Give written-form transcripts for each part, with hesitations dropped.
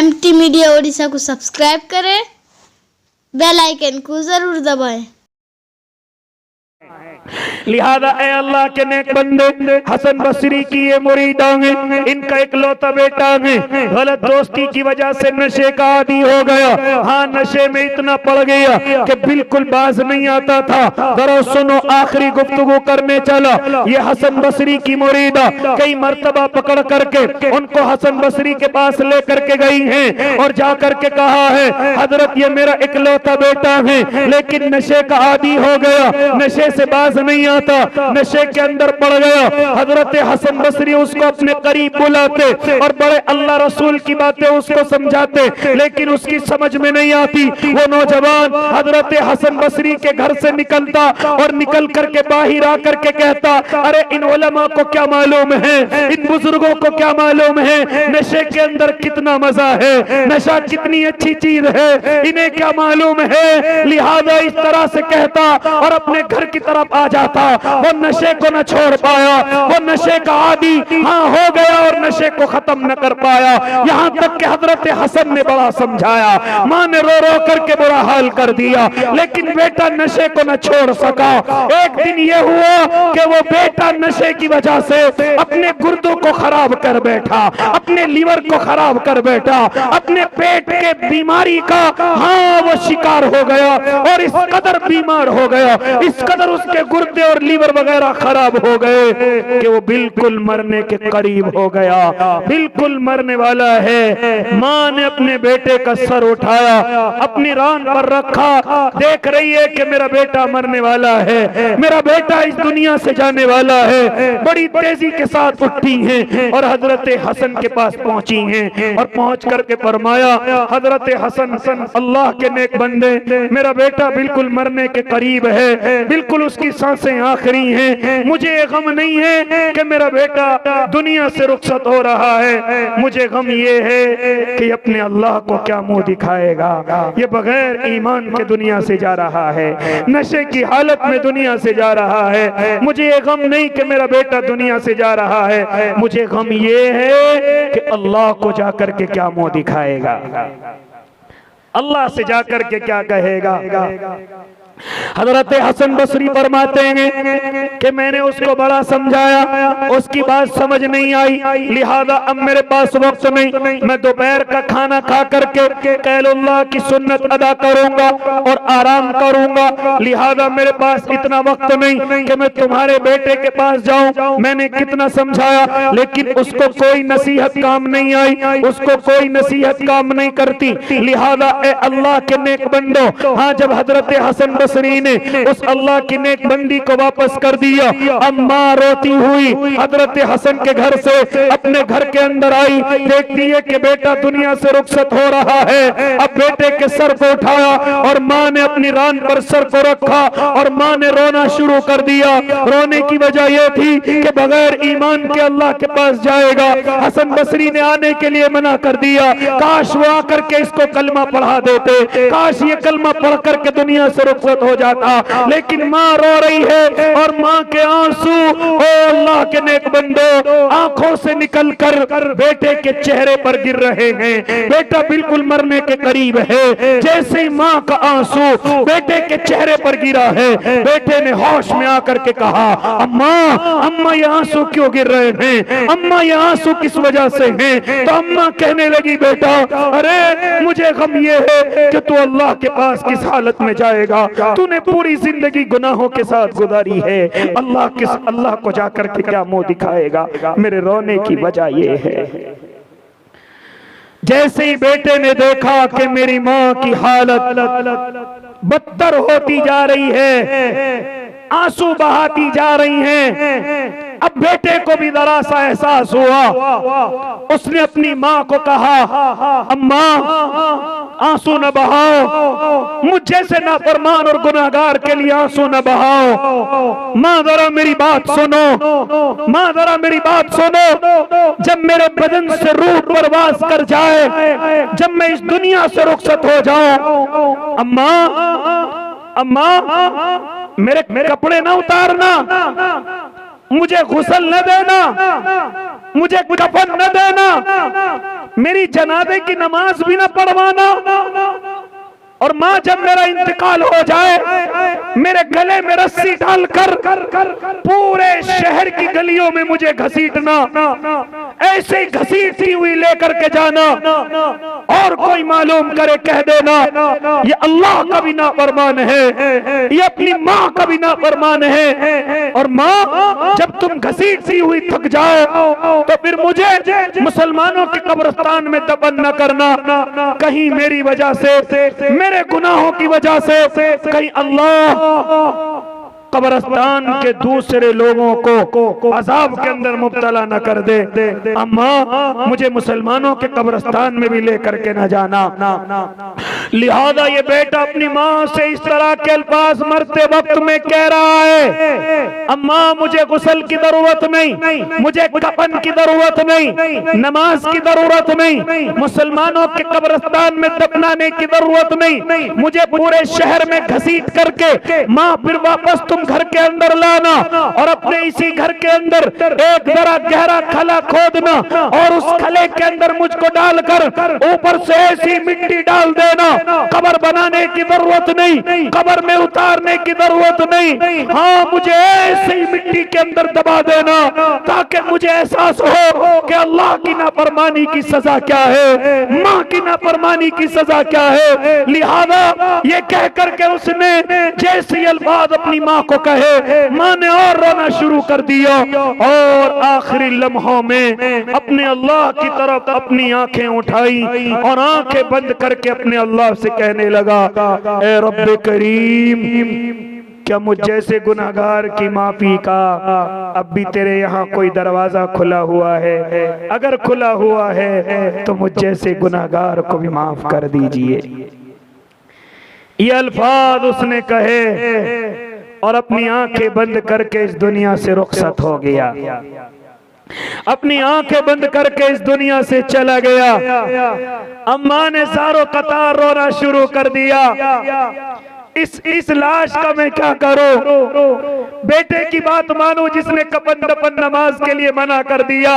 MT media Odisha को subscribe करें, bell icon को जरूर दबाएं। लिहाजा ए अल्लाह के नेक बंदे, हसन बसरी की ये मुरीदा है, इनका इकलौता बेटा है, गलत दोस्ती की वजह से नशे का आदी हो गया। हाँ, नशे में इतना पड़ गया कि बिल्कुल बाज नहीं आता था। जरा सुनो, आखिरी गुफ्तगू करने चला। ये हसन बसरी की मुरीदा कई मर्तबा पकड़ करके उनको हसन बसरी के पास लेकर के गई हैं और जा करके कहा है, हजरत ये मेरा इकलौता बेटा है, लेकिन नशे का आदी हो गया, नशे से बाज नहीं आता, नशे के अंदर पड़ गया। हजरत हसन बसरी उसको अपने करीब बुलाते और बड़े अल्लाह रसूल की बातें उसको समझाते, लेकिन उसकी समझ में नहीं आती। वो नौजवान हजरत हसन बसरी के घर से निकलता और निकल करके बाहर आकर के कहता, अरे इन उलमा को क्या मालूम है, इन बुजुर्गों को क्या मालूम है नशे के अंदर कितना मजा है, नशा कितनी अच्छी चीज है, इन्हें क्या मालूम है। लिहाजा इस तरह से कहता और अपने घर की तरफ आ जाता। वो नशे को न छोड़ पाया, वो नशे का आदी हाँ हो गया और नशे को खत्म न कर पाया। यहाँ तक कि हजरत हसन ने बड़ा समझाया, माँ ने रो रो करके बुरा हाल कर दिया, लेकिन बेटा नशे को न छोड़ सका। एक दिन ये हुआ कि वो बेटा नशे की वजह से अपने गुर्दों को खराब कर बैठा, अपने लीवर को खराब कर बैठा, अपने पेट के बीमारी का हाँ वो शिकार हो गया और इस कदर बीमार हो गया, इस कदर उसके गुर्दे और लीवर वगैरह खराब हो गए कि वो बिल्कुल मरने के करीब हो गया, बिल्कुल मरने वाला है। माँ ने अपने बेटे का सर उठाया, अपनी रान पर रखा, देख रही है कि मेरा बेटा मरने वाला है, मेरा बेटा इस दुनिया से जाने वाला है। बड़ी तेजी के साथ उठी हैं और हजरत हसन के पास पहुंची हैं और पहुंच करके फरमाया, हजरत हसन अल्लाह के नेक बंदे, मेरा बेटा बिल्कुल मरने के करीब है, बिल्कुल उसकी सांसें आखिरी हैं। मुझे गम नहीं है कि मेरा बेटा दुनिया से रुखसत हो रहा है, मुझे गम ये है कि अपने अल्लाह को क्या मुंह दिखाएगा। ये बगैर ईमान के दुनिया से जा रहा है, नशे की हालत में दुनिया से जा रहा है। मुझे ये गम नहीं कि मेरा बेटा दुनिया से जा रहा है, मुझे गम ये है कि अल्लाह को जाकर के क्या मुंह दिखाएगा, अल्लाह से जाकर के क्या कहेगा। हजरत हसन बसरी फरमाते हैं कि मैंने उसको बड़ा समझाया, उसकी बात समझ नहीं आई, लिहाजा अब मेरे पास वक्त नहीं, मैं दोपहर का खाना खा करके कैलुल्लाह की सुन्नत अदा करूंगा और आराम करूंगा। लिहाजा मेरे पास इतना वक्त नहीं कि मैं तुम्हारे बेटे के पास जाऊं। मैंने कितना समझाया, लेकिन उसको कोई नसीहत काम नहीं आई, उसको कोई नसीहत काम नहीं करती। लिहाजा ए अल्लाह के नेक बंदो, हाँ जब हजरत हसन बसरी ने उस अल्लाह की नेक बंदी को वापस कर दिया, अम्मा रोती हुई हजरत हसन के घर से अपने घर के अंदर आई, देखती है कि बेटा दुनिया से रुखसत हो रहा है। अब बेटे के सर को उठाया और माँ ने अपनी रान पर सर को रखा और माँ ने रोना शुरू कर दिया। रोने की वजह यह थी कि बगैर ईमान के अल्लाह के पास जाएगा। हसन बसरी ने आने के लिए मना कर दिया, काश वो आकर के इसको कलमा पढ़ा देते, काश ये कलमा पढ़ करके दुनिया से रुखसत हो जाता, लेकिन माँ रो रही है और माँ के आंसू ओ अल्लाह के नेक बंदो आंखों से निकलकर बेटे के चेहरे पर गिर रहे हैं। बेटा बिल्कुल मरने के करीब है, जैसे ही माँ का आंसू बेटे के चेहरे पर गिरा है, बेटे ने होश में आकर के कहा, अम्मा अम्मा ये आंसू क्यों गिर रहे हैं, अम्मा ये आंसू किस वजह से हैं। तो अम्मा कहने लगी, बेटा अरे मुझे गम ये है कि तू अल्लाह के पास किस हालत में जाएगा, तूने पूरी जिंदगी गुनाहों के साथ गुजारी है, अल्लाह को जाकर के क्या मुंह दिखाएगा। मेरे रोने की वजह ये है, जैसे ही बेटे ने देखा कि मेरी माँ की हालत बदतर होती जा रही है, आंसू बहाती जा रही हैं, अब बेटे को भी जरा सा एहसास हुआ। उसने अपनी माँ को कहा, अम्मा आंसू न बहाओ, मुझ जैसे नाफरमान और गुनाहगार के लिए आंसू न बहाओ। माँ जरा मेरी बात सुनो, माँ जरा मेरी बात सुनो, जब मेरे बदन से रूह परवास कर जाए, जब मैं इस दुनिया से रुखसत हो जाऊं, अम्मा अम्मा मेरे कपड़े ना उतारना, मुझे गुस्ल न देना, मुझे कफन न देना, मेरी जनाजे की नमाज भी ना पढ़वाना, और माँ जब मेरा इंतकाल हो जाए मेरे गले में रस्सी डालकर पूरे शहर की गलियों में मुझे घसीटना, ऐसे ही घसीटती हुई लेकर के जाना, और कोई मालूम करे कह देना ये अल्लाह का भी नाफरमान है, ये अपनी माँ का भी नाफरमान है। और माँ जब तुम घसीटती हुई थक जाओ तो फिर मुझे मुसलमानों के कब्रिस्तान में दफन न करना, कहीं मेरी वजह से, मेरे गुनाहों की वजह से कहीं अल्लाह कब्रिस्तान के दूसरे लोगों को अजाब के अंदर मुब्तला न कर दे। अम्मा मुझे मुसलमानों के कब्रिस्तान में भी लेकर के न जाना। लिहाजा ये बेटा अपनी माँ से इस तरह के अल्फाज मरते वक्त में कह रहा है, अम्मा मुझे गुस्ल की जरूरत नहीं, मुझे कफन की जरूरत नहीं, नमाज की जरूरत नहीं, मुसलमानों के कब्रिस्तान में दफनाने की जरूरत नहीं, मुझे पूरे शहर में घसीट करके माँ फिर वापस तुम घर के अंदर लाना, और अपने इसी घर के अंदर एक बड़ा गहरा खला खोदना, और उस खले के अंदर मुझको डालकर ऊपर से ऐसी मिट्टी डाल देना। कब्र बनाने की जरूरत नहीं, कब्र में उतारने की जरूरत नहीं, हाँ मुझे ऐसे ही मिट्टी के अंदर दबा देना, ताकि मुझे एहसास हो कि अल्लाह की नाफरमानी की सजा क्या है, माँ की नाफरमानी की सजा क्या है। लिहाजा ये कह करके उसने जैसे अल्फाज अपनी माँ को कहे, माँ ने और रोना शुरू कर दिया, और आखिरी लम्हों में अपने अल्लाह की तरफ अपनी आंखें उठाई और आंखें बंद करके अपने अल्लाह से कहने लगा, ए रब्बे करीम, क्या मुझ जैसे गुनाहगार की माफी का अब भी तेरे यहाँ कोई दरवाजा खुला हुआ है? अगर खुला हुआ है तो मुझ जैसे गुनाहगार को भी माफ कर दीजिए। ये अल्फाज उसने कहे और अपनी आंखें बंद करके इस दुनिया से रुखसत हो गया, अपनी आंखें बंद करके इस दुनिया से चला गया। अम्मा ने सारों कतार रोना शुरू कर दिया, इस लाश का मैं क्या करूं? बेटे की बात मानो जिसने कफन दफन नमाज के लिए मना कर दिया,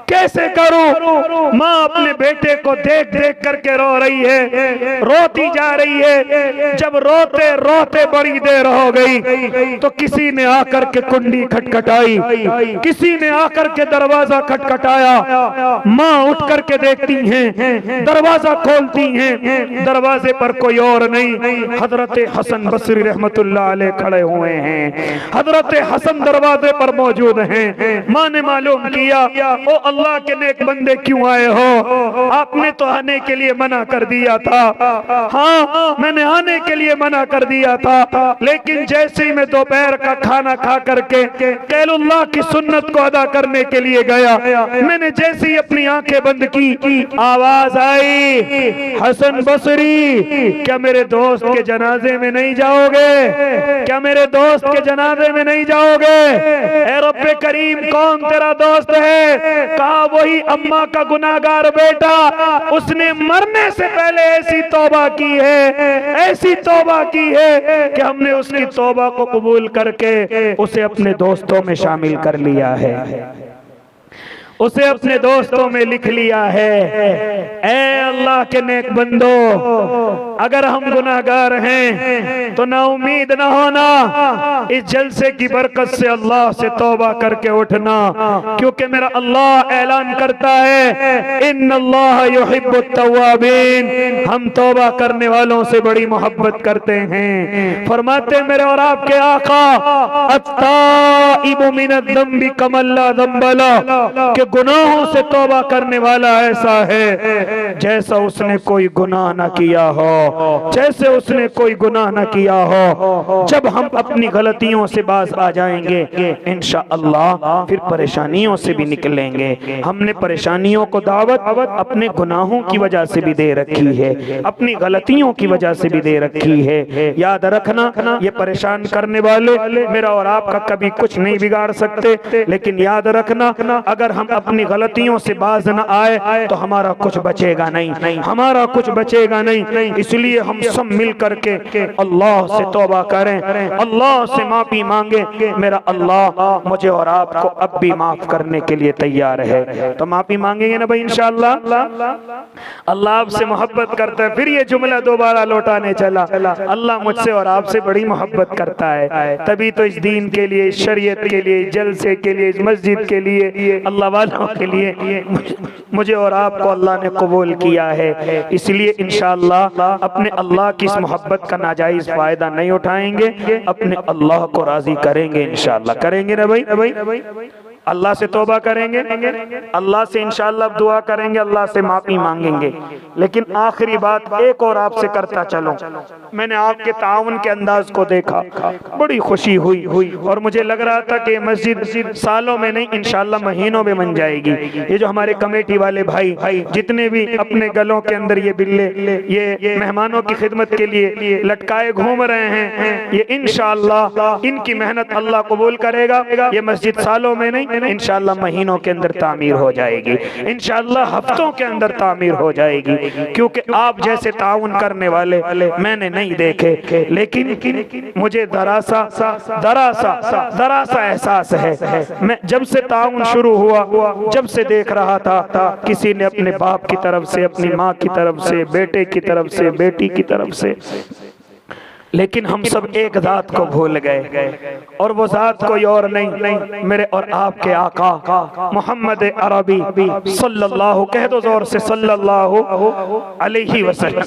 कैसे करूं? माँ अपने बेटे को देख देख करके रो रही है, रोती जा रही है। जब रोते रोते बड़ी देर हो गई तो किसी ने आकर के कुंडी खटखटाई, किसी ने आकर के दरवाजा खटखटाया। माँ उठ करके देखती हैं, दरवाजा खोलती हैं, दरवाजे पर कोई और नहीं, हजरत हसन बसरी रहमतुल्लाह अलैह खड़े हुए हैं। हजरत हसन दरवाजे पर मौजूद हैं। माँ ने मालूम किया, ओ अल्लाह के नेक बंदे क्यों आए हो? आपने तो आने के लिए मना कर दिया था। हाँ मैंने आने के लिए मना कर दिया था, लेकिन जैसे ही मैं दोपहर का खाना खा करके कैलुल्लाह की सुन्नत को अदा करने के लिए गया, मैंने जैसे ही अपनी आंखें बंद की, आवाज आई, हसन बसरी क्या मेरे दोस्त के जनाजे में नहीं जाओगे? क्या मेरे दोस्त के जनाजे में नहीं जाओगे? ए रब्बे करीम कौन तेरा दोस्त है? कहा वही अम्मा का गुनाहगार बेटा, उसने मरने से पहले ऐसी तौबा की है, ऐसी तौबा की है कि हमने उसकी तौबा को कबूल करके उसे अपने दोस्तों में शामिल कर लिया है, उसे अपने दोस्तों में लिख लिया है। ऐ अल्लाह के नेक बंदो, अगर हम गुनाहगार हैं तो ना उम्मीद ना होना, इस जलसे की बरकत से अल्लाह से तौबा करके उठना, क्योंकि मेरा अल्लाह ऐलान करता है, इन्नल्लाह युहिब्बुत तव्वाबीन, हम तौबा करने वालों से बड़ी मोहब्बत करते हैं। फरमाते मेरे और आपके आका, अत्ताइबु मिनद्दम्बि कमल्ला दम्बला, कि गुनाहों से तौबा करने वाला ऐसा है जैसा उसने कोई गुनाह न किया हो, जैसे उसने कोई गुनाह न किया हो। जब हम अपनी गलतियों से बाज आ जाएंगे इंशाअल्लाह फिर परेशानियों से भी निकलेंगे। हमने परेशानियों को दावत अपने गुनाहों की वजह से भी दे रखी है, अपनी गलतियों की वजह से भी दे रखी है। याद रखना, ये परेशान करने वाले मेरा और आपका कभी कुछ नहीं बिगाड़ सकते, लेकिन याद रखना अगर हम अपनी गलतियों से बाज न आए तो हमारा कुछ बचेगा नहीं, हमारा कुछ बचेगा नहीं। इसलिए हम सब मिल करके अल्लाह से तौबा करें, अल्लाह से माफी मांगे। मेरा अल्लाह मुझे और आपको अब भी माफ करने के लिए तैयार है, तो माफी मांगेंगे ना भाई इंशाअल्लाह। अल्लाह आपसे मोहब्बत करता है। फिर ये जुमला दोबारा लौटाने चला, अल्लाह मुझसे और आपसे बड़ी मोहब्बत करता है, तभी तो इस दीन के लिए, इस शरीयत के लिए, इस जलसे के लिए, इस मस्जिद के लिए, अल्लाह वालों के लिए मुझे और आपको अल्लाह ने कबूल किया है। इसलिए इंशाअल्लाह अपने अल्लाह की इस मोहब्बत का नाजायज फायदा नहीं उठाएंगे, अपने अल्लाह को राजी करेंगे इंशाअल्लाह। करेंगे ना भाई? अल्लाह से तौबा करेंगे, अल्लाह से इंशाअल्लाह दुआ करेंगे, अल्लाह से माफी मांगेंगे। लेकिन आखिरी बात एक और आपसे करता चलो, मैंने आपके ताउन के अंदाज को देखा, बड़ी खुशी हुई और मुझे लग रहा था कि मस्जिद सालों में नहीं इंशाअल्लाह महीनों में बन जाएगी। ये जो हमारे कमेटी वाले भाई जितने भी अपने गलों के अंदर ये बिल्ले, ये मेहमानों की खिदमत के लिए लटकाए घूम रहे हैं, ये इंशाअल्लाह इनकी मेहनत अल्लाह कबूल करेगा। ये मस्जिद सालों में नहीं इंशाअल्लाह महीनों के अंदर तामीर हो जाएगी, इंशाअल्लाह हफ्तों के अंदर तामीर हो जाएगी। क्योंकि आप जैसे ताउन करने वाले मैंने नहीं देखे, लेकिन मुझे दरासा एहसास है। मैं जब से ताउन शुरू हुआ, जब से देख रहा था किसी ने अपने बाप की तरफ से, अपनी माँ की तरफ से, बेटे की तरफ से, बेटी की तरफ से, लेकिन हम सब एक जात को भूल गए और वो जात कोई और नहीं, मेरे और आपके आका मोहम्मद अरबी सल्लल्लाहु, कह दो जोर से, सल्लल्लाहु अलैहि वसल्लम,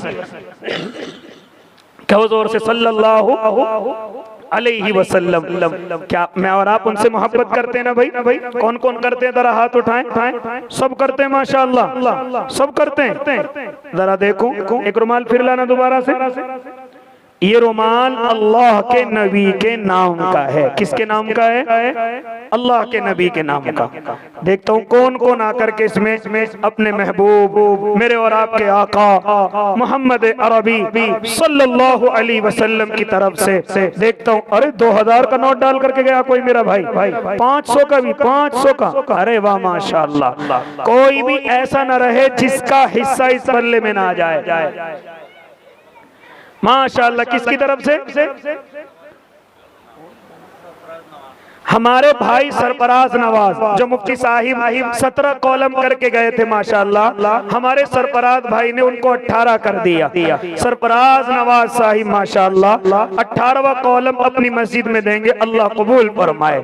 कहो जोर से, सल्लल्लाहु अलैहि वसल्लम। क्या मैं और आप उनसे मोहब्बत करते हैं ना भाई? कौन कौन करते हैं? जरा हाथ उठाएं। सब करते हैं माशाअल्लाह, सब करते हैं। जरा देखो, एक रुमाल फिर लाना दोबारा से। ये रुमाल अल्लाह के नबी के नाम का है। किसके नाम का है? अल्लाह के नबी के नाम का। देखता हूँ कौन कौन आकर के इसमें अपने महबूब, मेरे और आपके आका मोहम्मद अरबी सल्लल्लाहु अलैहि वसल्लम की तरफ से देखता हूँ। अरे 2000 का नोट डाल करके गया कोई मेरा भाई, 500 का भी, 500 का। अरे वाह माशाअल्लाह। कोई भी ऐसा न रहे जिसका हिस्सा इस बल्ले में ना जाए माशाअल्लाह। किसकी तरफ से? हमारे भाई सरफराज नवाज, जो मुफ्ती साहिब 17 कॉलम करके गए थे माशाअल्लाह, हमारे सरफराज भाई ने उनको 18 कर दिया। सरफराज नवाज साहिब माशाअल्लाह 18वां कॉलम अपनी मस्जिद में देंगे, अल्लाह कबूल फरमाए।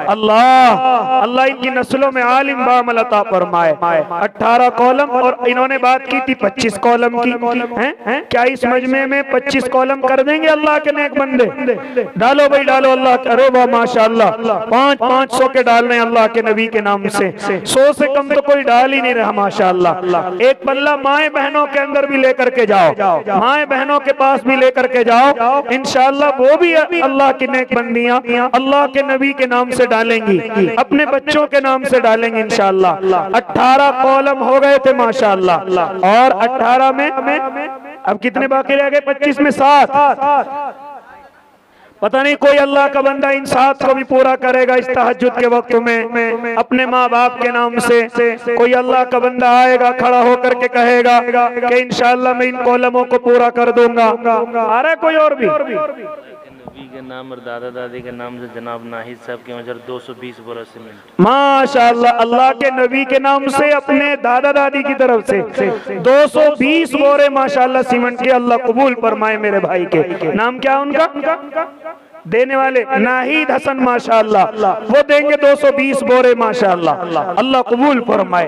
अल्लाह इनकी नस्लों में आलिम बामल अता फरमाए। 18 कॉलम, और इन्होंने बात की थी 25 कॉलम की। क्या इस मजमे में 25 कॉलम कर देंगे अल्लाह के नेक बंदे? डालो भाई डालो, अल्लाह करे। वाह माशाअल्लाह, 500 के डाल रहे हैं अल्लाह के नबी के नाम से। 100 से कम तो कोई डाल ही नहीं रहा माशाअल्लाह। एक पल्ला माए बहनों के अंदर भी लेकर के जाओ, माए बहनों के पास भी लेकर के जाओ, इंशाअल्लाह वो भी अल्लाह की नेक बंदियां अल्लाह के नबी के नाम से डालेंगी, अपने बच्चों के नाम से डालेंगे इंशाअल्लाह। 18 कॉलम हो गए थे माशाअल्लाह, और 18 में अब कितने बाकी रह गए? 25 में 7। पता नहीं कोई अल्लाह का बंदा इन 7 को भी पूरा करेगा इस तहज्जुद के वक्त में। अपने माँ बाप के नाम से कोई अल्लाह का बंदा आएगा, खड़ा होकर के कहेगा कि इंशाअल्लाह मैं इन कॉलमों को पूरा कर दूंगा। आ रहा है कोई और भी? नबी के नाम और दादा दादी के नाम से जनाब नाहिद साहब के मजर 220 बोरा सीमेंट माशाअल्लाह। अल्लाह के नबी के नाम से अपने दादा दादी की तरफ से 220 बोरे माशाअल्लाह सीमेंट के, अल्लाह कबूल फरमाए। मेरे भाई के नाम क्या है उनका? देने वाले नाहिद हसन माशाअल्लाह, वो देंगे 220 बोरे माशाअल्लाह, अल्लाह कबूल फरमाए।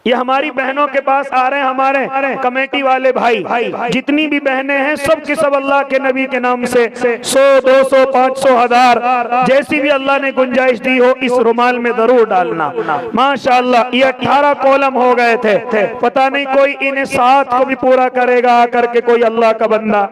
ये हमारी बहनों के पास आ रहे हैं हमारे कमेटी वाले भाई, जितनी भी बहनें हैं सब के सब अल्लाह के नबी के नाम से 100, 200, 500, 1000 जैसी भी अल्लाह ने गुंजाइश दी हो इस रुमाल में जरूर डालना माशाअल्लाह। ये 18 कॉलम हो गए थे, पता नहीं कोई इन्हें 7 को भी पूरा करेगा आकर के। कोई अल्लाह का बंदा,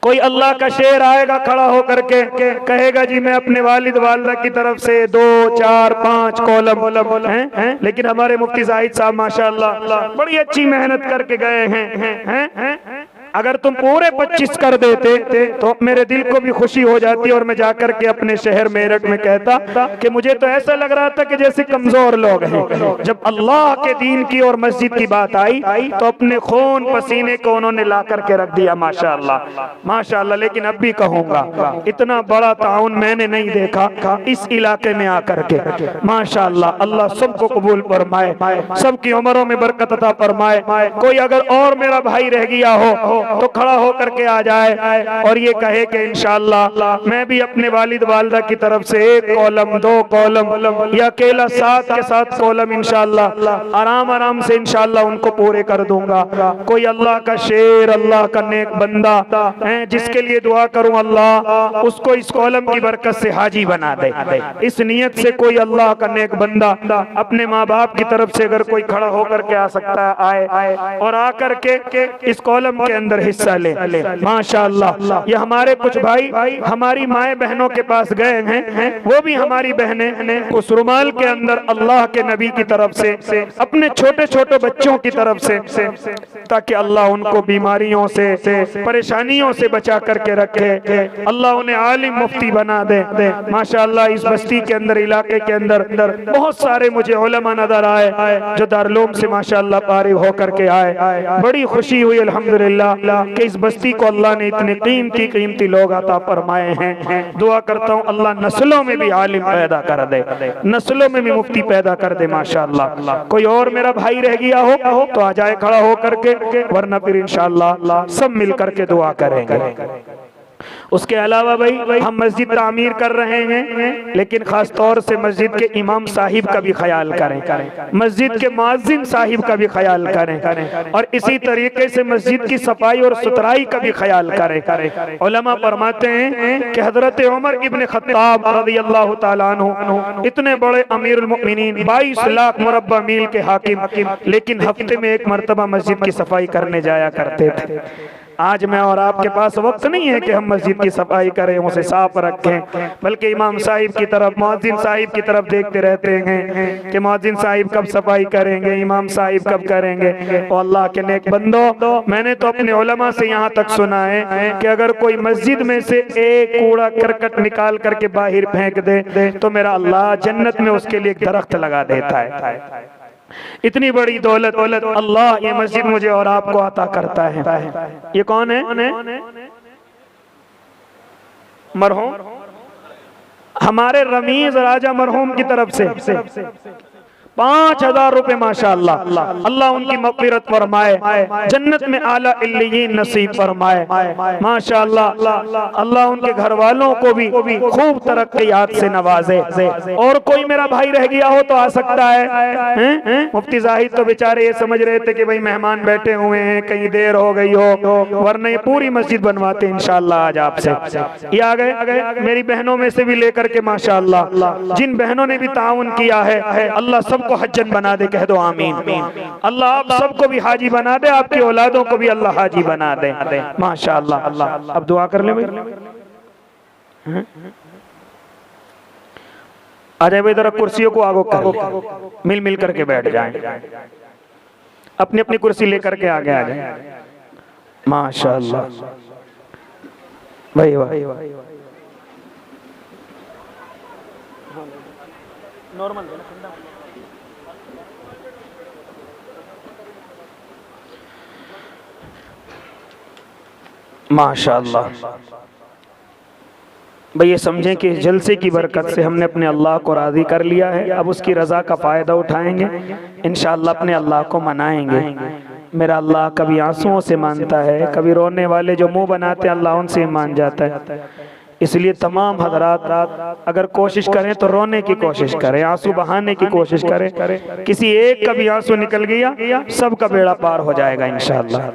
कोई अल्लाह का शेर आएगा, खड़ा होकर के कहेगा जी मैं अपने वालिद वालिदा की तरफ से 2, 4, 5 कॉलम हैं। लेकिन हमारे मुफ्ती जाहिद साहब माशाअल्लाह बड़ी अच्छी मेहनत करके गए हैं। अगर तुम पूरे 25 कर देते तो मेरे दिल को भी खुशी हो जाती और मैं जाकर के अपने शहर मेरठ में कहता कि मुझे तो ऐसा लग रहा था कि जैसे कमजोर लोग हैं। जब अल्लाह के दीन की और मस्जिद की बात आई तो अपने खून पसीने को उन्होंने ला करके रख दिया। माशाअल्लाह माशाअल्लाह। लेकिन अब भी कहूंगा इतना बड़ा ताउन मैंने नहीं देखा इस इलाके में आकर के। माशाअल्लाह, अल्लाह सबको कबूल फरमाए, सबकी उम्रों में बरकत अता फरमाए। कोई अगर और मेरा भाई रह गया हो तो खड़ा होकर के आ जाए और ये कहे कि इंशाअल्लाह मैं भी अपने वालिद वालिदा की तरफ से 1 कॉलम 2 कॉलम या अकेला 7 के 7 कॉलम इंशाअल्लाह आराम आराम से इंशाअल्लाह उनको पूरे कर दूंगा। कोई अल्लाह का शेर, अल्लाह का नेक बंदा है जिसके लिए दुआ करूं अल्लाह उसको इस कॉलम की बरकत से हाजी बना दे। इस नियत से कोई अल्लाह का नेक बंदा अपने माँ बाप की तरफ से अगर कोई खड़ा होकर के आ सकता है आए और आकर के इस कॉलम के अंदर हिस्सा ले। माशाअल्लाह, ये हमारे कुछ भाई हमारी माए बहनों के पास गए हैं, वो भी हमारी बहनें उस रुमाल के अंदर अल्लाह के नबी की तरफ से अपने छोटे छोटे बच्चों की तरफ से ताकि अल्लाह उनको बीमारियों से परेशानियों से बचा करके रखे, अल्लाह उन्हें आलिम मुफ्ती बना दे। माशाअल्लाह, इस बस्ती के अंदर इलाके के अंदर बहुत सारे मुझे उलमा नजर आए जो दारुल से माशाअल्लाह फारिग होकर के आए। बड़ी खुशी हुई अल्हम्दुलिल्लाह कि इस बस्ती को अल्लाह ने इतने कीमती लोग अता फरमाए हैं। दुआ करता हूँ अल्लाह नस्लों में भी आलिम पैदा कर दे, नस्लों में भी मुफ्ती पैदा कर दे। माशाअल्लाह, कोई और मेरा भाई रह गया हो तो आ जाए खड़ा हो करके, वरना फिर इंशाअल्लाह सब मिल करके दुआ करेंगे। उसके अलावा भाई हम मस्जिद तामीर कर रहे हैं, लेकिन खास तौर से मस्जिद के इमाम साहिब का भी ख्याल करें, मस्जिद के मुअज्जिन साहिब का भी ख्याल करें और इसी तरीके से मस्जिद की सफाई और सुथराई का भी ख्याल करें। उलमा फरमाते हैं कि हजरत उमर इब्न खत्ताब रज़ियल्लाहु ताला अन्हु इतने बड़े अमीरुल मोमिनीन 22 लाख मुरब्बा मील के हाकिम, लेकिन हफ्ते में 1 मरतबा मस्जिद की सफाई करने जाया करते थे। आज मैं और आपके पास वक्त नहीं है कि हम मस्जिद की सफाई करें, उसे साफ रखें, बल्कि इमाम साहिब की तरफ, मुअज्जिन साहिब की तरफ देखते रहते हैं कि मुअज्जिन साहिब कब सफाई करेंगे, इमाम साहिब कब करेंगे। और अल्लाह के नेक बंदो, मैंने तो अपने उलमा से यहाँ तक सुना है कि अगर कोई मस्जिद में से एक कूड़ा करकट निकाल करके बाहर फेंक दे तो मेरा अल्लाह जन्नत में उसके लिए एक दरख्त लगा देता है। इतनी बड़ी दौलत अल्लाह ये मस्जिद मुझे और आपको अता करता है। ये कौन है? मरहूम हमारे रमीज राजा मरहूम की तरफ से 5000 रुपए माशाअल्लाह। अल्लाह उनकी मग़फ़िरत फरमाए, जन्नत में आला इल्लियीन नसीब फरमाए माशाअल्लाह। अल्लाह उनके घर वालों को भी खूब तरक्कियात से नवाजे। और कोई मेरा भाई रह गया हो तो आ सकता है। मुफ्ती जाहिद तो बेचारे ये समझ रहे थे कि भाई मेहमान बैठे हुए हैं, कहीं देर हो गई हो, वरना ये पूरी मस्जिद बनवाते इंशाअल्लाह आज आपसे। ये आ गए मेरी बहनों में से भी लेकर के माशाअल्लाह, जिन बहनों ने भी ताउन किया है, अल्लाह सबको हज्जन बना दे, कह दो आमीन। अल्लाह आप सबको भी हाजी बना दे, आपकी औलादों को भी अल्लाह हाजी बना दे माशाअल्लाह। अब दुआ कर ले भाई, आ जाए भाई, जरा कुर्सियों को आगो कर, मिल मिल करके बैठ जाएं, अपनी अपनी कुर्सी लेकर के आगे आ जाए माशाअल्लाह। भाई भाई नॉर्मल माशाअल्लाह। भाई ये समझें कि इस जलसे की बरकत से हमने अपने अल्लाह को राज़ी कर लिया है, अब उसकी रज़ा का फ़ायदा उठाएंगे इंशाअल्लाह, अपने अल्लाह को मनाएंगे। मेरा अल्लाह कभी आंसुओं से मानता है, कभी रोने वाले जो मुंह बनाते हैं अल्लाह उनसे मान जाता है। इसलिए तमाम हजरात अगर कोशिश करें तो रोने की कोशिश करें, आंसू बहाने की कोशिश करें। किसी एक का भी आंसू निकल गया सबका बेड़ा पार हो जाएगा इंशाअल्लाह।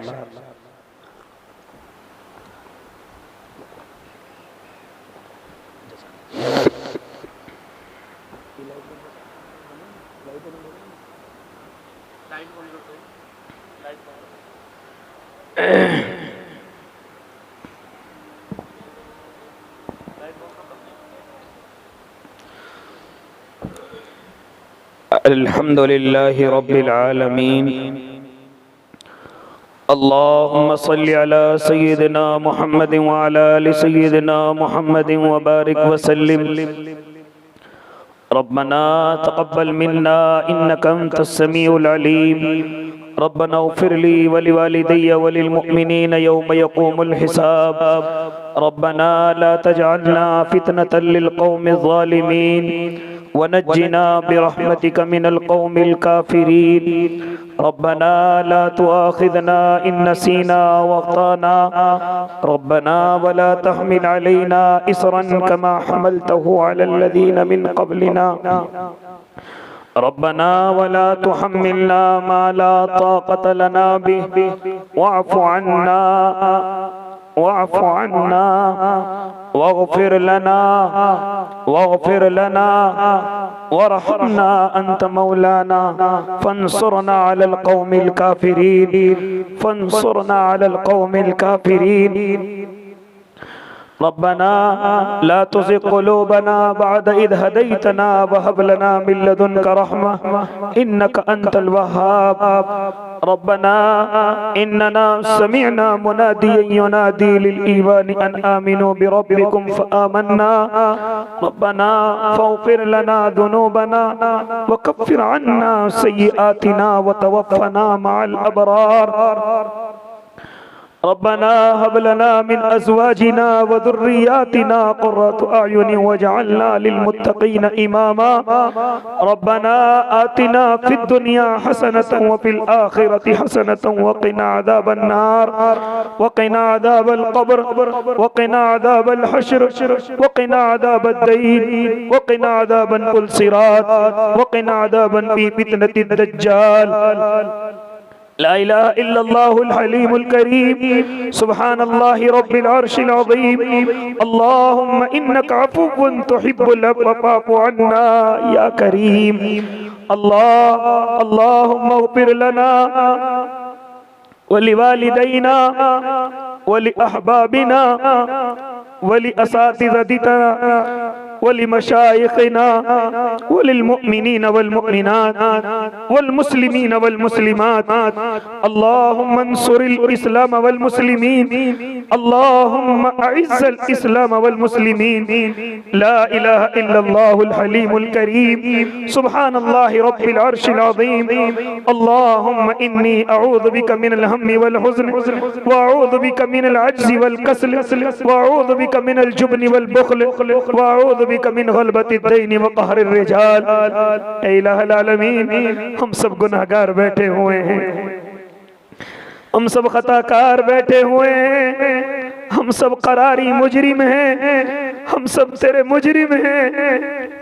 अल्हम्दुलिल्लाहि रब्बिल आलमीन अल्लाहुम्मा सल्लि अला सय्यिदिना मुहम्मद व अला आलि सय्यिदिना मुहम्मद व बारिक व सल्लिम। रब्बना तक़ब्बल मिन्ना इन्नका अंतस समीउल अलीम। रब्बना इग़फिर ली व लिवालिदैया व लिलमुअ्मिनीना यौम यक़ूमुल हिसाब। रब्बना ला तजअलना फितनतल लिलक़ौमिज़ ज़ालिमीन वनज्जिना बिरहमतिका मिनल क़ौमिल काफ़िरीन। रब्बना ला तुआख़िज़ना इन नसीना व अख़्ताना। रब्बना वला तहमिल अलैना इसरन कमा हमलतहु अलल लज़ीना मिन क़ब्लिना। रब्बना वला तुहम्मिलना मा ला ताक़त लना बिहि वअफ़ु अन्ना वग़फ़िर लना वरहमना अंत मौलाना फंसुरना अलल क़ौमिल काफ़िरीन। रब्बना ला तुज़िग़ क़ुलूबना बअद इज़ हदैतना वहब लना मिन लदुनका रहमह इन्नका अंतल वह्हाब। रब्बना इन्नना समिअना मुनादियन युनादी लिल ईमानि अन आमिनू बिरब्बिकुम फ़आमन्ना। रब्बना फ़ग़फ़िर लना ज़ुनूबना वकफ़्फ़िर अन्ना सय्यिआतिना वतवफ़्फ़ना मअल अबरार। रब्बना हब लना मिन अज़वाजिना व ज़ुर्रिय्यातिना क़ुर्रत अयुन वजअलना लिलमुत्तक़ीना इमामा। रब्बना आतिना फ़िद दुनिया हसनतन व फ़िल आख़िरति हसनतन व क़िना अज़ाबन नार व क़िना अज़ाबल क़ब्र व क़िना अज़ाबल हश्र व क़िना अज़ाबद दईन व क़िना अज़ाबन कुल सिरात व क़िना अज़ाबन फ़ी फ़ितनतिद दज्जाल। ला इलाहा इल्लल्लाहुल हलीमुल करीम सुब्हानल्लाहि रब्बिल अर्शिल अज़ीम। अल्लाहुम्मा इन्नका अफ़ुव्वुन तुहिब्बुल अफ़्व फ़अफ़ु अन्ना या करीम। अल्लाहुम्मा इग़फिर लना व लिवालिदैना व लिअहबाबिना व लिअसातिज़तिना व लिमशाइख़िना व लिलमुअ्मिनीना वल मुअ्मिनात वल मुस्लिमीना वल मुस्लिमात। अल्लाहुम्मा अंसुरिल इस्लाम वल मुस्लिमीन। अल्लाहुम्मा अइज़्ज़िल इस्लाम वल मुस्लिमीन। ला इलाहा इल्लल्लाहुल हलीमुल करीम सुब्हानल्लाहि रब्बिल अर्शिल अज़ीम। अल्लाहुम्मा इन्नी अऊज़ु बिका मिनल हम्मि वल हुज़्न व अऊज़ु बिका मिनल अज्ज़ि वल कसल व अऊज़ु बिका मिनल जुब्नि वल बुख़्ल व अऊज़ु बिका मिन ग़लबतिद दैन व क़हरिर रिजाल। ऐ इलाहुल आलमीन, हम सब गुनाहगार बैठे हुए हैं, हम सब खताकार बैठे हुए हैं, हम सब करारी मुजरिम हैं, हम सब तेरे मुजरिम हैं,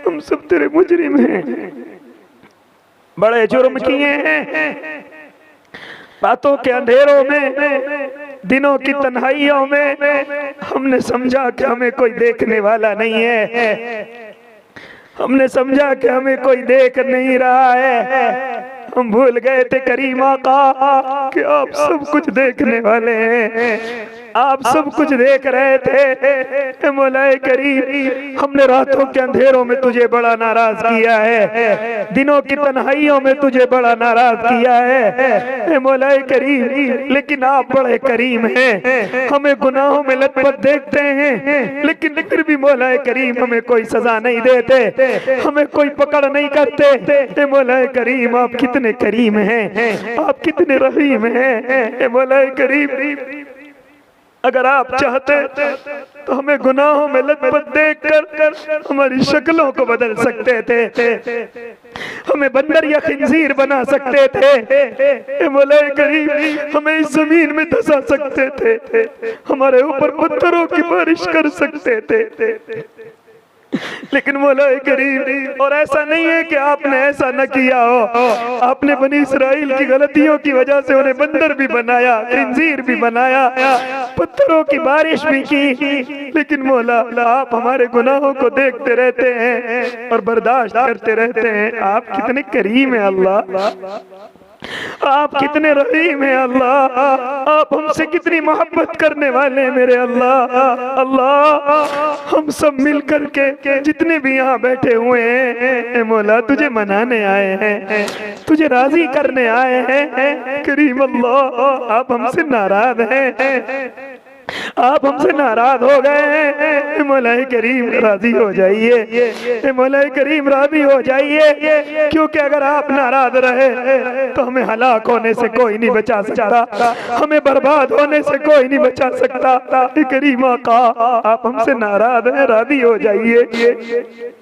हम सब तेरे मुजरिम हैं। बड़े जुर्म किए हैं, रातों के अंधेरों में, दिनों की तन्हाइयों में हमने समझा कि हमें कोई देखने वाला नहीं है, हमने समझा कि हमें कोई देख नहीं रहा है। हम भूल गए थे करीम आका कि आप सब कुछ देखने वाले हैं, आप सब कुछ देख रहे थे। मौलाए करीम, हमने रातों के अंधेरों में तुझे बड़ा नाराज किया है, दिनों की तन्हाइयों में तुझे बड़ा नाराज किया है मौलाए करीम, लेकिन आप बड़े करीम हैं। हमें गुनाहों में लथपथ देखते हैं, लेकिन फिर भी मौलाए करीम हमें कोई सजा नहीं देते, हमें कोई पकड़ नहीं करते। मौलाए करीम, आप कितने करीम हैं, आप कितने रहीम हैं मौलाए करीम। अगर आप चाहते तो हमें गुनाहों में लथपथ देखकर हमारी शक्लों को बदल सकते थे, हमें बंदर या खिंजीर बना सकते थे मौलाए करीम, हमें इस जमीन में धंसा सकते थे, हमारे ऊपर पत्थरों की बारिश कर सकते थे, लेकिन मौलाए करीम, और ऐसा नहीं है कि आपने ऐसा न किया हो, आपने बनी इस्राइल की गलतियों की वजह से उन्हें बंदर भी बनाया, खिंजीर भी बनाया, पत्थरों की बारिश भी की, लेकिन मौला आप हमारे गुनाहों को देखते रहते हैं और बर्दाश्त करते रहते हैं। आप कितने करीम हैं अल्लाह, आप कितने रहीम हैं अल्लाह, आप हमसे कितनी मोहब्बत करने वाले हैं मेरे अल्लाह। अल्लाह हम सब मिल कर के जितने भी यहाँ बैठे हुए हैं मौला तुझे मनाने आए हैं, तुझे राजी करने आए हैं। करीम अल्लाह आप हमसे नाराज हैं, आप हमसे नाराज हो गए। मौलाए करीम राजी हो जाइए, मौलाए करीम राजी हो जाइए, क्योंकि अगर आप नाराज रहे तो हमें हलाक होने से कोई नहीं बचा सकता, हमें बर्बाद होने से कोई नहीं बचा सकता। करीम आका आप हमसे नाराज हैं, राजी हो जाइए।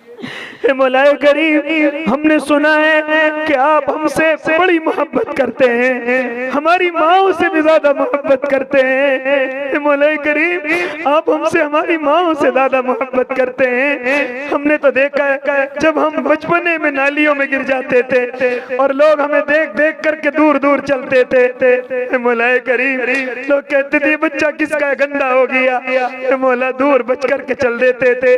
मौलाए करीम हमने सुना है कि आप हमसे बड़ी मोहब्बत करते हैं, हमारी माओ से भी ज्यादा मोहब्बत करते हैं। मौलाए करीम आप हमसे हमारी माओ से ज्यादा मोहब्बत करते हैं। हमने तो देखा है जब हम बचपने में नालियों में गिर जाते थे और लोग हमें देख देख करके दूर दूर चलते थे। मौलाए करीम लोग कहते थे बच्चा किसका गंदा हो गया, मौला दूर बच करके चल देते थे।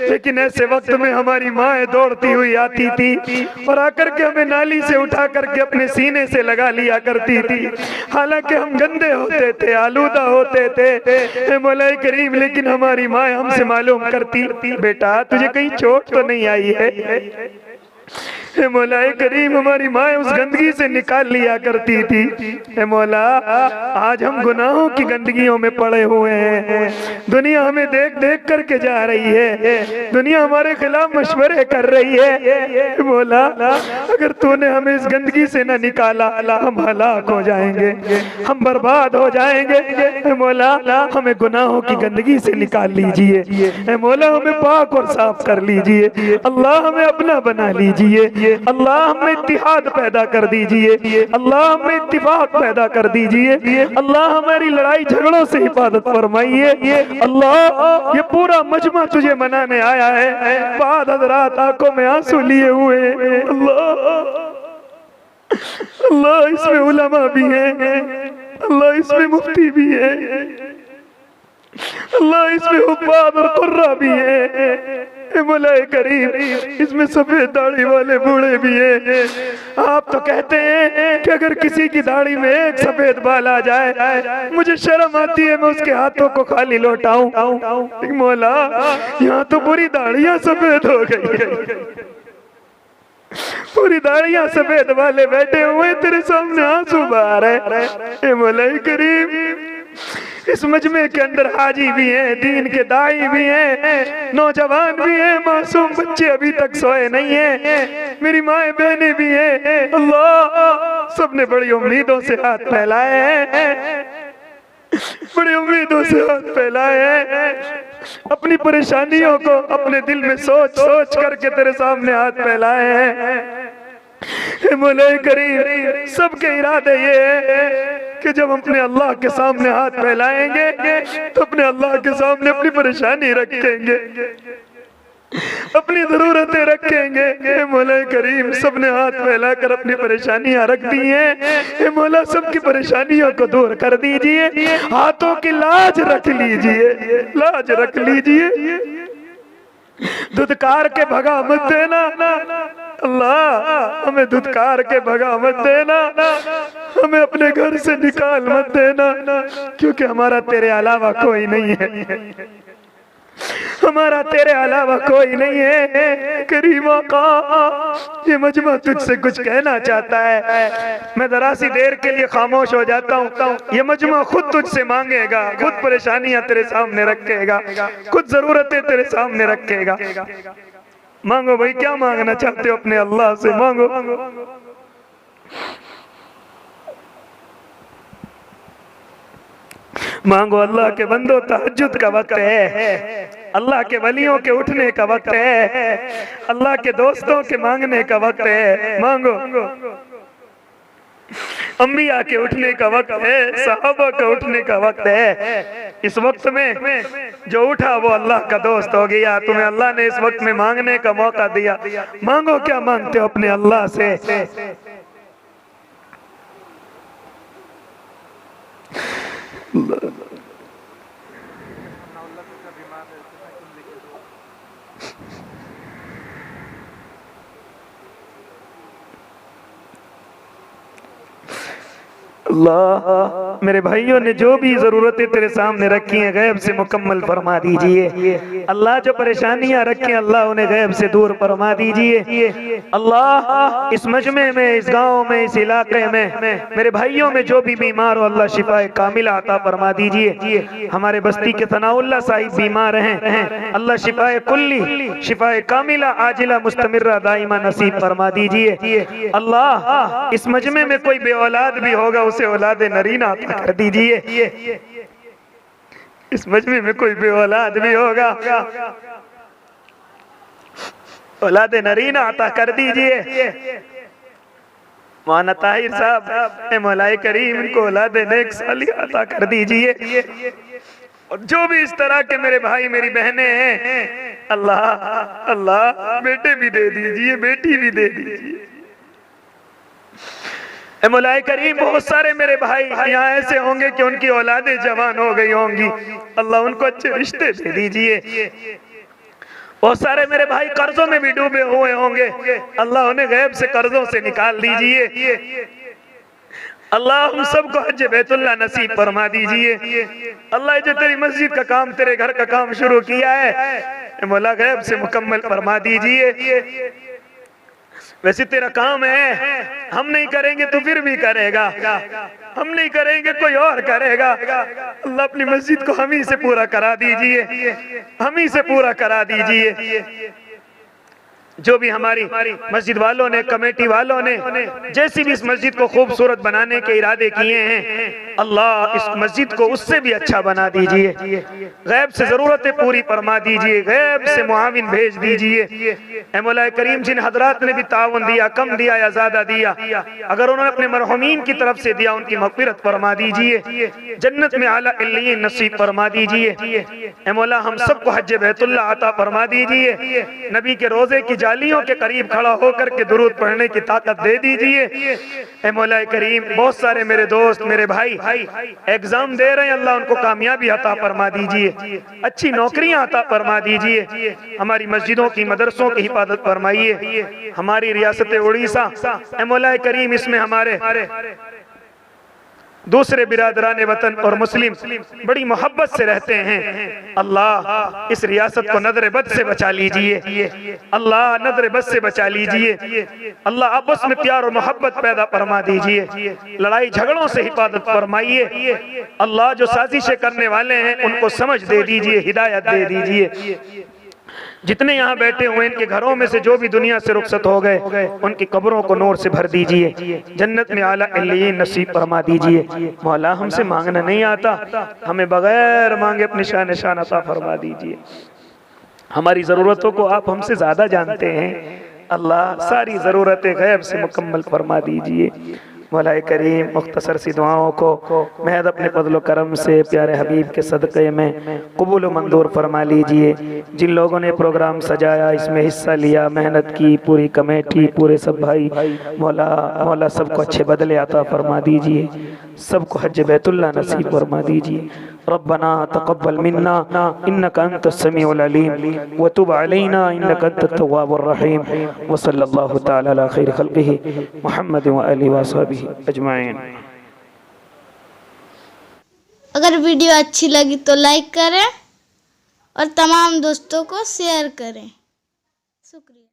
लेकिन ऐसे वक्त में हमारी माँ दौड़ती हुई आती थी और आकर के हमें नाली से उठा करके अपने सीने से लगा लिया करती थी। हालांकि हम गंदे होते थे, आलूदा होते थे मौलाए करीम, लेकिन हमारी माँ हमसे मालूम करती बेटा तुझे कहीं चोट तो नहीं आई है। मौलाए करीम हमारी माँ उस गंदगी से निकाल लिया करती थी। मौला आज हम गुनाहों की गंदगियों में पड़े हुए हैं, दुनिया हमें देख देख करके जा रही है, दुनिया हमारे खिलाफ मशवरे कर रही है। मौला अगर तूने हमें इस गंदगी से न निकाला हम हलाक हो जाएंगे, हम बर्बाद हो जाएंगे। मौला हमें गुनाहों की गंदगी से निकाल लीजिए, मौला हमें पाक और साफ कर लीजिए। अल्लाह हमें अपना बना लीजिए, अल्लाह हमें इत्तिहाद पैदा कर दीजिए, अल्लाह हमें इत्तिफाक पैदा कर दीजिए। अल्लाह हमारी लड़ाई झगड़ों से हिफाजत फरमाइए। अल्लाह ये पूरा मजमा तुझे मनाने आया है, बाद हज़रात आंखों में आंसू लिए हुए हैं। अल्लाह इसमें उलमा भी हैं, अल्लाह इसमें मुफ्ती भी है, अल्लाह इसमें हुफ़ाज़ और कुर्रा भी है। मौलाए करीम इसमें सफेद दाढ़ी वाले बूढ़े भी हैं। आप तो कहते हैं कि अगर किसी की दाढ़ी में एक सफेद बाल आ जाए मुझे शर्म आती है मैं उसके हाथों को खाली लौटाऊं। मौला यहाँ तो पूरी दाढ़ियां सफेद हो गई है, पूरी दाढ़ियां सफेद वाले बैठे हुए तेरे सामने आंसू बहा रहे। मौलाए करीम इस मजमे के अंदर हाजी भी हैं, दीन के दाई भी हैं, नौजवान भी हैं, मासूम बच्चे अभी तक सोए नहीं हैं, मेरी माएँ बहनें भी हैं। अल्लाह सबने बड़ी उम्मीदों से हाथ फैलाए हैं, बड़ी उम्मीदों से हाथ फैलाए हैं, अपनी परेशानियों को अपने दिल में सोच सोच करके तेरे सामने हाथ फैलाए हैं। मौलाए करीम सबके इरादे ये है कि जब हम अपने अल्लाह के सामने हाथ फैलाएंगे तो अपने अल्लाह के सामने अपनी परेशानी रखेंगे, अपनी जरूरतें रखेंगे। मौला करीम सबने हाथ फैलाकर अपनी परेशानियां रख दी हैं। मौला सबकी परेशानियों को दूर कर दीजिए, हाथों की लाज रख लीजिए, लाज रख लीजिए, धुतकार के भगा मत देना अल्लाह, हमें धुतकार के भगा मत देना, हमें अपने घर से निकाल मत देना, क्योंकि हमारा तेरे अलावा कोई नहीं है, हमारा तेरे अलावा कोई नहीं है। करीम आका ये मजमा तुझसे कुछ कहना चाहता है, मैं जरा सी देर के लिए खामोश हो जाता हूँ। ये मजमा खुद तुझसे मांगेगा, खुद परेशानियां तेरे सामने रखेगा, खुद जरूरतें तेरे सामने रखेगा। मांगो भाई, क्या मांगना चाहते हो अपने अल्लाह से, मांगो। मांगो अल्लाह के बंदो, तहज्जुद का वक्त है, अल्लाह के वलियों के उठने का वक्त है, अल्लाह के दोस्तों के मांगने का वक्त है। मांगो, अंबिया के उठने का वक्त है, सहाबा के उठने का वक्त है। इस वक्त में जो उठा वो अल्लाह का दोस्त हो गया। तुम्हें अल्लाह ने इस वक्त में मांगने का मौका दिया, मांगो। क्या मांगते हो अपने अल्लाह से? अल्लाह मेरे भाइयों ने जो भी जरूरतें तेरे सामने रखी हैं गैब से मुकम्मल फरमा दीजिए। अल्लाह जो परेशानियां रखी हैं अल्लाह उन्हें गैब से दूर फरमा दीजिए। अल्लाह इस मजमे में, इस गांव में, इस इलाके में मेरे भाइयों में जो भी बीमार हो अल्लाह शिफाए कामिला अता फरमा दीजिए। हमारे बस्ती के सनाउल्लाह साहिब बीमार हैं, अल्लाह शिफाए कुल्ली, शिफाए कामिला आजिला मुस्तमिर्रा दाइमा नसीब फरमा दीजिए। अल्लाह इस मजमे में कोई बे औलाद भी होगा उसे औलाद नरीना अता कर दीजिए। इस मजमे में कोई बे औलाद भी होगा औलाद नरीना अता कर दीजिए। मौलाना ताहिर साहब मौलाए करीम इनको औलाद नेक सालिह अता कर दीजिए। और जो भी इस तरह के मेरे भाई मेरी बहनें हैं अल्लाह अल्लाह बेटे भी दे दीजिए, बेटी भी दे दीजिए। मौलाए करीम बहुत सारे मेरे भाई यहाँ ऐसे होंगे कि उनकी औलादें जवान हो गई होंगी, अल्लाह उनको अच्छे रिश्ते दे दीजिए। बहुत सारे मेरे भाई कर्जों में भी डूबे हुए होंगे, अल्लाह उन्हें गैब से कर्जों से निकाल दीजिए। अल्लाह हम सबको हज बैतुल्लाह नसीब फरमा दीजिए। अल्लाह जो तेरी मस्जिद का काम, तेरे घर का काम शुरू किया है मौला गैब से मुकम्मल फरमा दीजिए। वैसे तेरा काम है, हम नहीं करेंगे तो फिर भी करेगा, हम नहीं करेंगे कोई और करेगा। अल्लाह अपनी मस्जिद को हम ही से पूरा करा दीजिए, हम ही से पूरा करा दीजिए। जो भी हमारी मस्जिद वालों ने, कमेटी वालों ने जैसी भी इस मस्जिद को खूबसूरत बनाने के इरादे किए हैं अल्लाह इस मस्जिद को उससे भी अच्छा बना दीजिए। गैब से जरूरतें पूरी फरमा दीजिए, गैब से मुआविन भेज दीजिए। मौला करीम जिन हजरात ने भी ताउन दिया, कम दिया या ज्यादा दिया, अगर उन्होंने अपने मरहुमीन की तरफ से दिया उनकी मग़फ़िरत फरमा दीजिए, जन्नत में आला इल्लीन नसीब फरमा दीजिए। मौला हम सबको हज बैतुल्लाह अता फरमा दीजिए। नबी के रोजे की जालियों के करीब खड़ा होकर के दुरूद पढ़ने की ताकत दे दीजिए। ए मौला करीम बहुत सारे मेरे दोस्त, मेरे भाई एग्जाम दे रहे हैं, अल्लाह उनको कामयाबी अता फरमा दीजिए, अच्छी नौकरियां अता फरमा दीजिए। हमारी मस्जिदों की, मदरसों की हिफाजत फरमाइए। हमारी रियासत उड़ीसा ए मौला करीम इसमें हमारे दूसरे बिरादरान वतन और मुस्लिम बड़ी मोहब्बत से रहते हैं। अल्लाह इस रियासत को नजर बद से बचा लीजिए, अल्लाह नजर बद से बचा लीजिए। अल्लाह आपस में प्यार और मोहब्बत पैदा फरमा दीजिए, लड़ाई झगड़ों से हिफाजत फरमाइए। अल्लाह जो साजिशें करने वाले हैं उनको समझ दे दीजिए, हिदायत दे दीजिए। जितने यहाँ बैठे हुए इनके घरों में से जो भी दुनिया से रुखसत हो गए उनकी कब्रों को नूर से भर दीजिए, जन्नत में आला इल्लीन नसीब फरमा दीजिए। मौला हमसे मांगना नहीं आता, हमें बगैर मांगे अपनी शान शान अता फरमा दीजिए। हमारी ज़रूरतों को आप हमसे ज़्यादा जानते हैं, अल्लाह सारी ज़रूरतें गैब से मुकम्मल फरमा दीजिए। मौला करीम मुख्तसर सी दुआओं को महज अपने फज़ल करम से प्यारे हबीब के सदक़े में कबूल मंजूर फरमा लीजिए। जिन लोगों ने प्रोग्राम सजाया, इसमें हिस्सा लिया, मेहनत की, पूरी कमेटी, पूरे सब भाई, मौला सबको अच्छे बदले अता फरमा दीजिए, सबको हज बैतुल्लाह नसीब फरमा दीजिए। रब्बना तक़ब्बल मिन्ना इन्नका अंतस समीउल अलीम व तुब अलैना इन्नका अंतत तव्वाबुर रहीम व सल्लल्लाहु तआला अला खैरि खल्क़िही मुहम्मद व आलिहि व अस्हाबिही अजमाइन। अगर वीडियो अच्छी लगी तो लाइक करें और तमाम दोस्तों को शेयर करें। शुक्रिया।